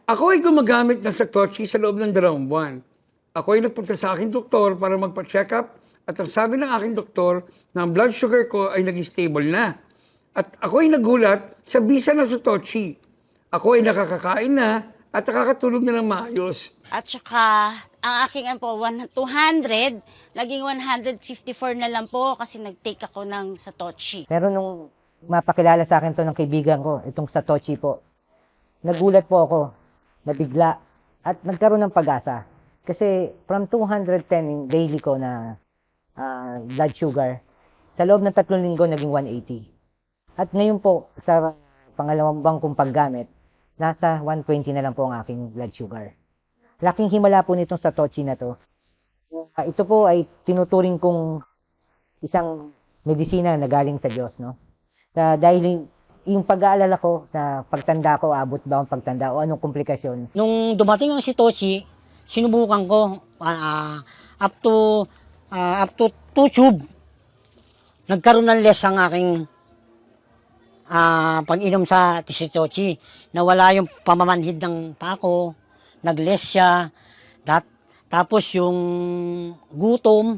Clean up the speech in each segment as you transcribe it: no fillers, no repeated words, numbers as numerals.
Ako ay gumagamit na sa Tochi sa loob ng 2 buwan. Ako ay nagpunta sa aking doktor para magpa-check up at ang sabi ng aking doktor na ang blood sugar ko ay naging stable na. At ako ay nagulat sa bisa na sa Tochi. Ako ay nakakakain na at nakakatulog na ng maayos. At saka, ang aking 200, naging 154 na lang po kasi nag-take ako ng Satoshi. Pero nung mapakilala sa akin to ng kaibigan ko, itong Satoshi po, nagulat po ako, nabigla, at nagkaroon ng pag-asa. Kasi from 210 yung daily ko na blood sugar, sa loob ng 3 linggo naging 180. At ngayon po, sa pangalawang buwan kong paggamit, nasa 120 na lang po ang aking blood sugar. Laking himala po nitong Satoshi na to. Ito po ay tinuturing kong isang medisina na galing sa Diyos, no? Dahil yung pag-aalala ko sa pagtanda ko, abot ba ang pagtanda o anong komplikasyon. Nung dumating ang Satoshi, sinubukan ko up to 2 tube. Nagkaroon ng less ang aking pag-inom sa Satoshi. Nawala yung pamamanhid ng pako, nag-less siya. Tapos yung gutom,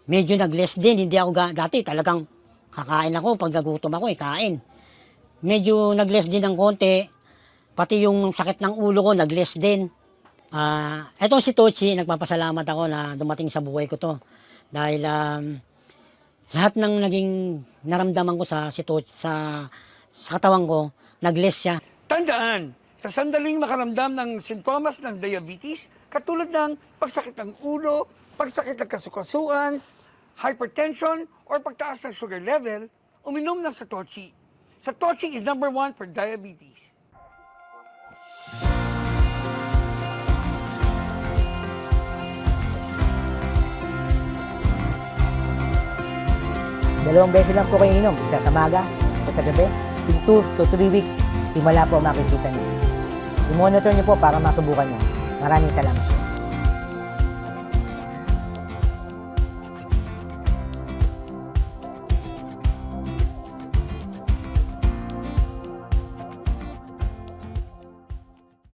medyo nag-less din. Hindi ako dati talagang kakain ako pag nagutom ako, kain. Medyo nag-less din ng konti. Pati yung sakit ng ulo ko, nag-less din. Etong Satoshi, nagpapasalamat ako na dumating sa buhay ko to. Dahil lahat ng naging naramdaman ko sa katawan ko, nag-less siya. Tandaan, sa sandaling makaramdam ng sintomas ng diabetes, katulad ng pagsakit ng ulo, pagsakit ng kasukasuan, hypertension, or pagtaas ng sugar level, uminom ng Satoshi. Satoshi is number 1 for diabetes. Dalawang beses lang po kayo inom, isa sa maga, isa sa gabi. In 2 to 3 weeks, himala po makikita niyo. I-monitor niyo po para masubukan niyo. Maraming salamat.